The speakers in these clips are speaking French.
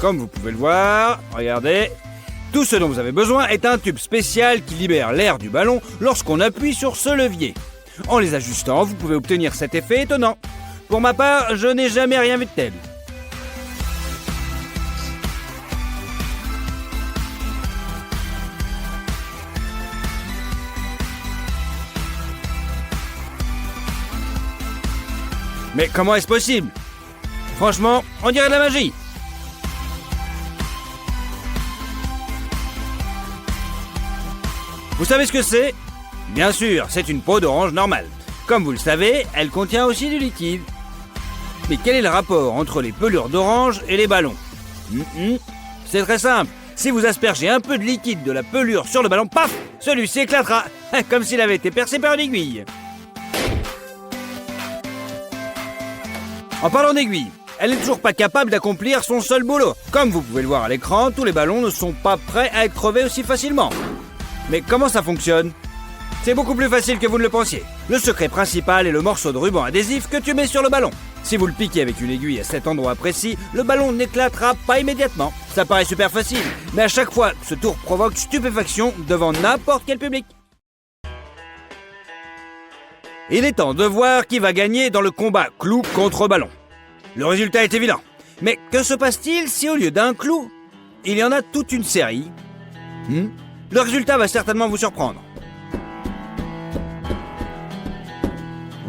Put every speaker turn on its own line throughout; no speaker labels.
Comme vous pouvez le voir, regardez. Tout ce dont vous avez besoin est un tube spécial qui libère l'air du ballon lorsqu'on appuie sur ce levier. En les ajustant, vous pouvez obtenir cet effet étonnant. Pour ma part, je n'ai jamais rien vu de tel. Mais comment est-ce possible? Franchement, on dirait de la magie. Vous savez ce que c'est? Bien sûr, c'est une peau d'orange normale. Comme vous le savez, elle contient aussi du liquide. Mais quel est le rapport entre les pelures d'orange et les ballons? C'est très simple. Si vous aspergez un peu de liquide de la pelure sur le ballon, paf, celui-ci éclatera, comme s'il avait été percé par une aiguille. En parlant d'aiguille, elle n'est toujours pas capable d'accomplir son seul boulot. Comme vous pouvez le voir à l'écran, tous les ballons ne sont pas prêts à être crevés aussi facilement. Mais comment ça fonctionne? C'est beaucoup plus facile que vous ne le pensiez. Le secret principal est le morceau de ruban adhésif que tu mets sur le ballon. Si vous le piquez avec une aiguille à cet endroit précis, le ballon n'éclatera pas immédiatement. Ça paraît super facile, mais à chaque fois, ce tour provoque stupéfaction devant n'importe quel public. Il est temps de voir qui va gagner dans le combat clou contre ballon. Le résultat est évident. Mais que se passe-t-il si au lieu d'un clou, il y en a toute une série? Le résultat va certainement vous surprendre.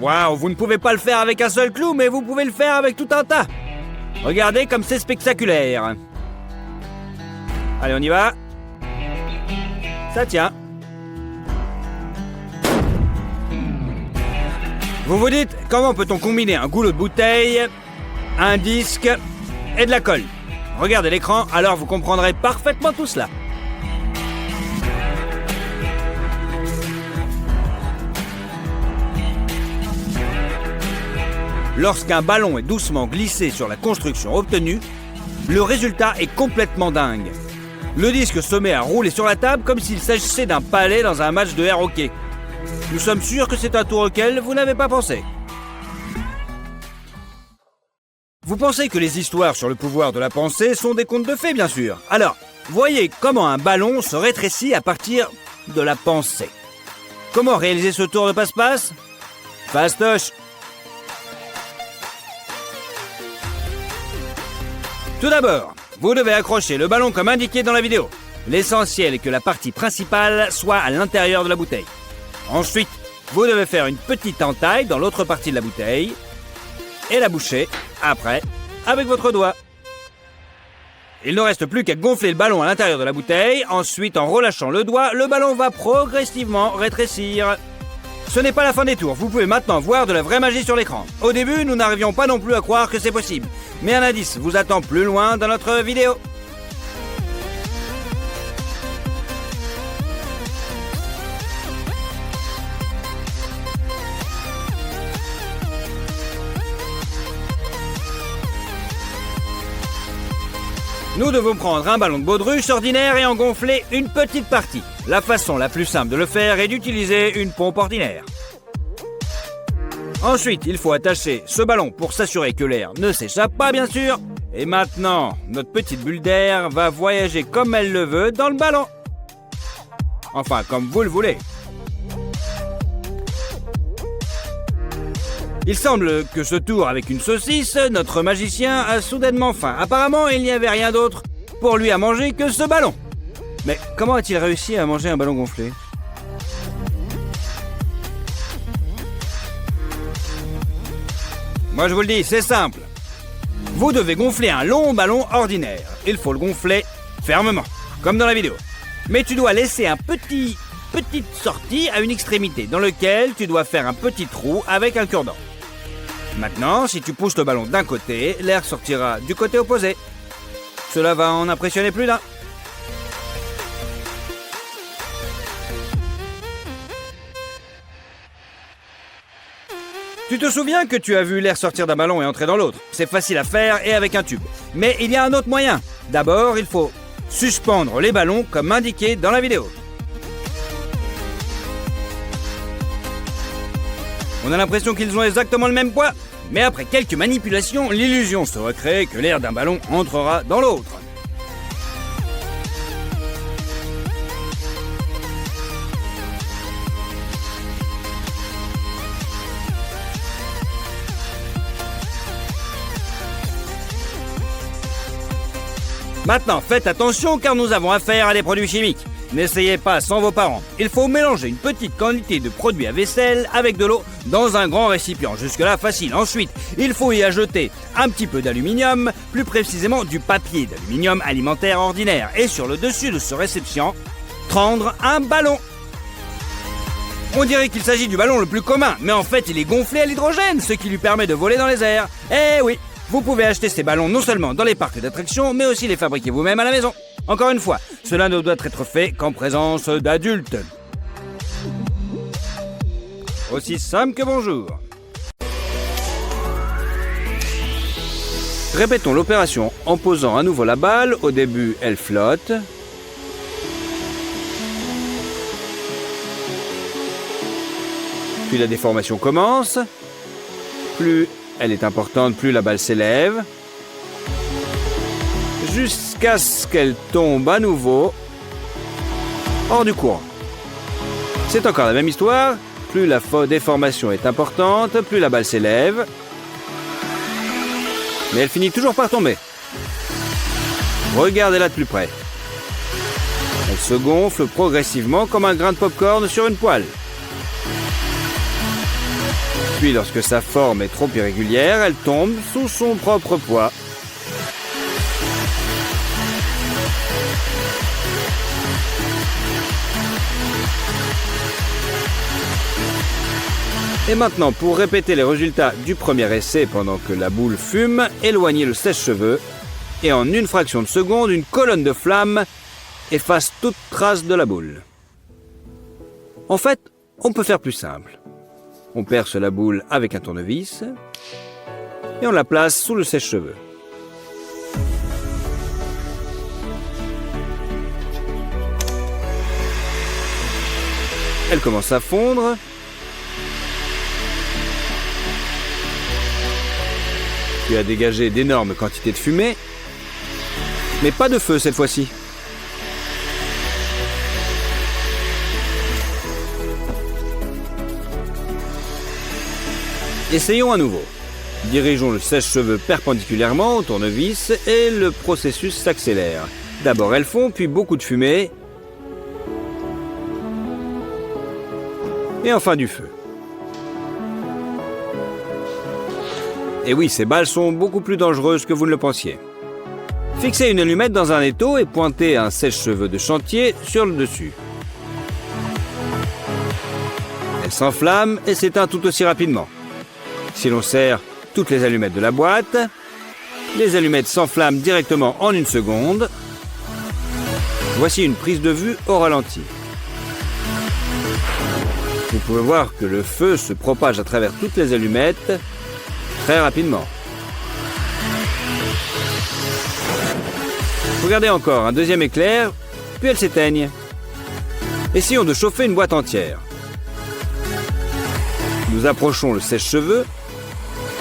Waouh, vous ne pouvez pas le faire avec un seul clou, mais vous pouvez le faire avec tout un tas. Regardez comme c'est spectaculaire. Allez, on y va. Ça tient. Vous vous dites, comment peut-on combiner un goulot de bouteille, un disque et de la colle? Regardez l'écran, alors vous comprendrez parfaitement tout cela. Lorsqu'un ballon est doucement glissé sur la construction obtenue, le résultat est complètement dingue. Le disque se met à rouler sur la table comme s'il s'agissait d'un palais dans un match de air hockey. Nous sommes sûrs que c'est un tour auquel vous n'avez pas pensé. Vous pensez que les histoires sur le pouvoir de la pensée sont des contes de fées, bien sûr. Alors, voyez comment un ballon se rétrécit à partir de la pensée. Comment réaliser ce tour de passe-passe? Fastoche. Tout d'abord, vous devez accrocher le ballon comme indiqué dans la vidéo. L'essentiel est que la partie principale soit à l'intérieur de la bouteille. Ensuite, vous devez faire une petite entaille dans l'autre partie de la bouteille et la boucher, après, avec votre doigt. Il ne reste plus qu'à gonfler le ballon à l'intérieur de la bouteille. Ensuite, en relâchant le doigt, le ballon va progressivement rétrécir. Ce n'est pas la fin des tours, vous pouvez maintenant voir de la vraie magie sur l'écran. Au début, nous n'arrivions pas non plus à croire que c'est possible. Mais un indice vous attend plus loin dans notre vidéo. Nous devons prendre un ballon de baudruche ordinaire et en gonfler une petite partie. La façon la plus simple de le faire est d'utiliser une pompe ordinaire. Ensuite, il faut attacher ce ballon pour s'assurer que l'air ne s'échappe pas, bien sûr. Et maintenant, notre petite bulle d'air va voyager comme elle le veut dans le ballon. Enfin, comme vous le voulez. Il semble que ce tour avec une saucisse, notre magicien a soudainement faim. Apparemment, il n'y avait rien d'autre pour lui à manger que ce ballon. Mais comment a-t-il réussi à manger un ballon gonflé? Moi je vous le dis, c'est simple. Vous devez gonfler un long ballon ordinaire. Il faut le gonfler fermement, comme dans la vidéo. Mais tu dois laisser un petite sortie à une extrémité dans lequel tu dois faire un petit trou avec un cure-dent. Maintenant, si tu pousses le ballon d'un côté, l'air sortira du côté opposé. Cela va en impressionner plus d'un. Tu te souviens que tu as vu l'air sortir d'un ballon et entrer dans l'autre? C'est facile à faire et avec un tube. Mais il y a un autre moyen. D'abord, il faut suspendre les ballons comme indiqué dans la vidéo. On a l'impression qu'ils ont exactement le même poids, mais après quelques manipulations, l'illusion se recrée que l'air d'un ballon entrera dans l'autre. Maintenant, faites attention car nous avons affaire à des produits chimiques. N'essayez pas sans vos parents. Il faut mélanger une petite quantité de produits à vaisselle avec de l'eau dans un grand récipient. Jusque-là, facile. Ensuite, il faut y ajouter un petit peu d'aluminium, plus précisément du papier d'aluminium alimentaire ordinaire. Et sur le dessus de ce récipient, prendre un ballon. On dirait qu'il s'agit du ballon le plus commun, mais en fait, il est gonflé à l'hydrogène, ce qui lui permet de voler dans les airs. Eh oui! Vous pouvez acheter ces ballons non seulement dans les parcs d'attractions, mais aussi les fabriquer vous-même à la maison. Encore une fois, cela ne doit être fait qu'en présence d'adultes. Aussi simple que bonjour. Répétons l'opération en posant à nouveau la balle. Au début, elle flotte. Puis la déformation commence. Plus elle est importante, plus la balle s'élève. Jusqu'à ce qu'elle tombe à nouveau hors du courant. C'est encore la même histoire. Plus la déformation est importante, plus la balle s'élève. Mais elle finit toujours par tomber. Regardez-la de plus près. Elle se gonfle progressivement comme un grain de pop-corn sur une poêle. Puis, lorsque sa forme est trop irrégulière, elle tombe sous son propre poids. Et maintenant, pour répéter les résultats du premier essai pendant que la boule fume, éloignez le sèche-cheveux et en une fraction de seconde, une colonne de flammes efface toute trace de la boule. En fait, on peut faire plus simple. On perce la boule avec un tournevis et on la place sous le sèche-cheveux. Elle commence à fondre. Puis à dégager d'énormes quantités de fumée, mais pas de feu cette fois-ci. Essayons à nouveau. Dirigeons le sèche-cheveux perpendiculairement au tournevis et le processus s'accélère. D'abord elle fond, puis beaucoup de fumée. Et enfin du feu. Et oui, ces balles sont beaucoup plus dangereuses que vous ne le pensiez. Fixez une allumette dans un étau et pointez un sèche-cheveux de chantier sur le dessus. Elle s'enflamme et s'éteint tout aussi rapidement. Si l'on serre toutes les allumettes de la boîte, les allumettes s'enflamment directement en une seconde. Voici une prise de vue au ralenti. Vous pouvez voir que le feu se propage à travers toutes les allumettes très rapidement. Regardez encore, un deuxième éclair, puis elles s'éteignent. Essayons de chauffer une boîte entière. Nous approchons le sèche-cheveux.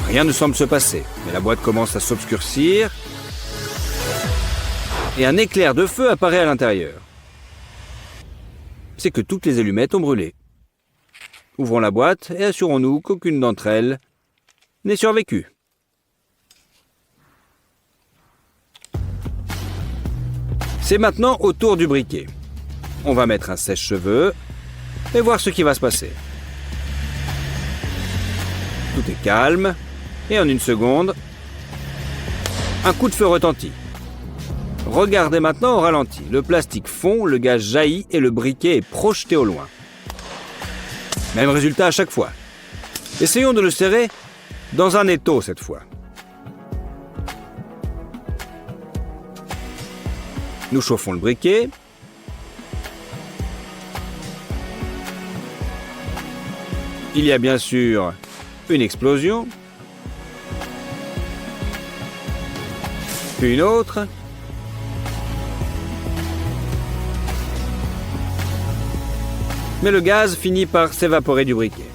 Rien ne semble se passer, mais la boîte commence à s'obscurcir et un éclair de feu apparaît à l'intérieur. C'est que toutes les allumettes ont brûlé. Ouvrons la boîte et assurons-nous qu'aucune d'entre elles n'ait survécu. C'est maintenant au tour du briquet. On va mettre un sèche-cheveux et voir ce qui va se passer. Tout est calme. Et en une seconde, un coup de feu retentit. Regardez maintenant au ralenti. Le plastique fond, le gaz jaillit et le briquet est projeté au loin. Même résultat à chaque fois. Essayons de le serrer dans un étau cette fois. Nous chauffons le briquet. Il y a bien sûr une explosion. Puis une autre. Mais le gaz finit par s'évaporer du briquet.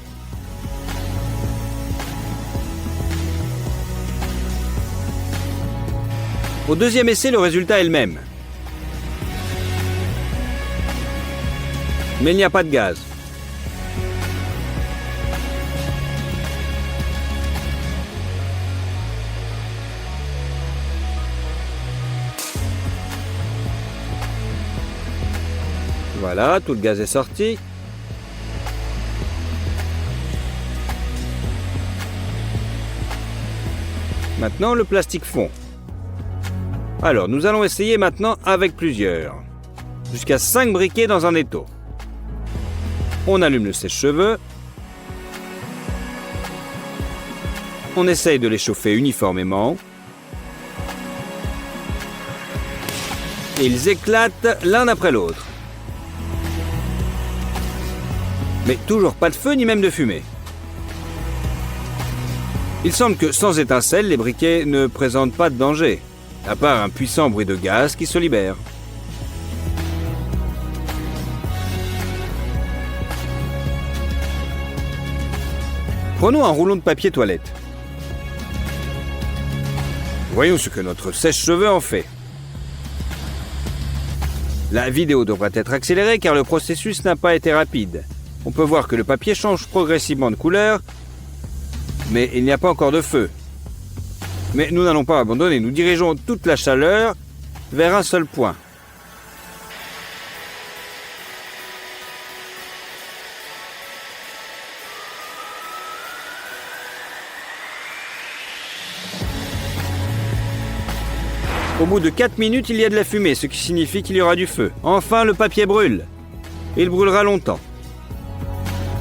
Au deuxième essai, le résultat est le même. Mais il n'y a pas de gaz. Voilà, tout le gaz est sorti. Maintenant, le plastique fond. Alors, nous allons essayer maintenant avec plusieurs. Jusqu'à 5 briquets dans un étau. On allume le sèche-cheveux. On essaye de les chauffer uniformément. Et ils éclatent l'un après l'autre. Mais toujours pas de feu ni même de fumée. Il semble que sans étincelles, les briquets ne présentent pas de danger, à part un puissant bruit de gaz qui se libère. Prenons un rouleau de papier toilette. Voyons ce que notre sèche-cheveux en fait. La vidéo devrait être accélérée car le processus n'a pas été rapide. On peut voir que le papier change progressivement de couleur, mais il n'y a pas encore de feu. Mais nous n'allons pas abandonner, nous dirigeons toute la chaleur vers un seul point. Au bout de 4 minutes, il y a de la fumée, ce qui signifie qu'il y aura du feu. Enfin, le papier brûle. Il brûlera longtemps.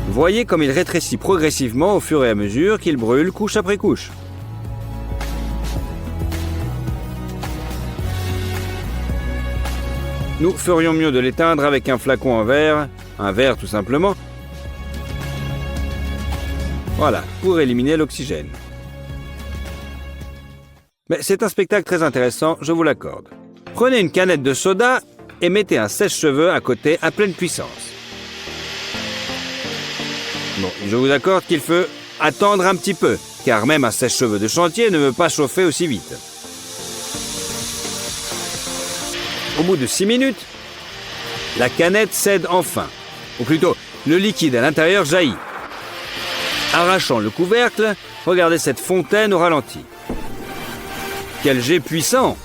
Voyez comme il rétrécit progressivement au fur et à mesure qu'il brûle couche après couche. Nous ferions mieux de l'éteindre avec un flacon en verre, un verre tout simplement. Voilà, pour éliminer l'oxygène. Mais c'est un spectacle très intéressant, je vous l'accorde. Prenez une canette de soda et mettez un sèche-cheveux à côté à pleine puissance. Bon, je vous accorde qu'il faut attendre un petit peu, car même un sèche-cheveux de chantier ne veut pas chauffer aussi vite. Au bout de 6 minutes, la canette cède enfin. Ou plutôt, le liquide à l'intérieur jaillit. Arrachant le couvercle, regardez cette fontaine au ralenti. Quel jet puissant!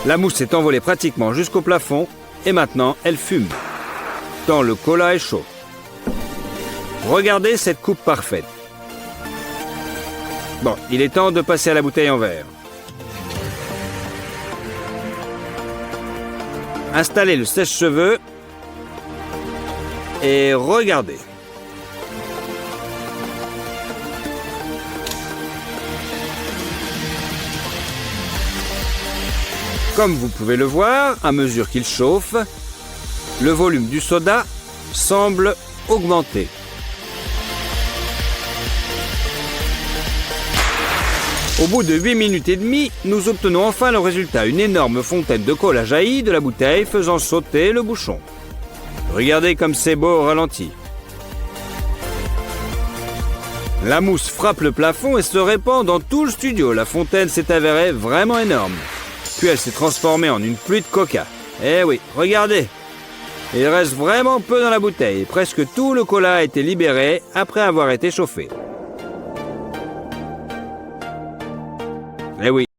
La mousse s'est envolée pratiquement jusqu'au plafond et maintenant elle fume. Tant le cola est chaud. Regardez cette coupe parfaite. Bon, il est temps de passer à la bouteille en verre. Installez le sèche-cheveux et regardez. Comme vous pouvez le voir, à mesure qu'il chauffe, le volume du soda semble augmenter. Au bout de 8 minutes et demie, nous obtenons enfin le résultat. Une énorme fontaine de cola jaillit de la bouteille, faisant sauter le bouchon. Regardez comme c'est beau au ralenti. La mousse frappe le plafond et se répand dans tout le studio. La fontaine s'est avérée vraiment énorme. Puis elle s'est transformée en une pluie de coca. Eh oui, regardez. Il reste vraiment peu dans la bouteille. Presque tout le cola a été libéré après avoir été chauffé. Eh oui.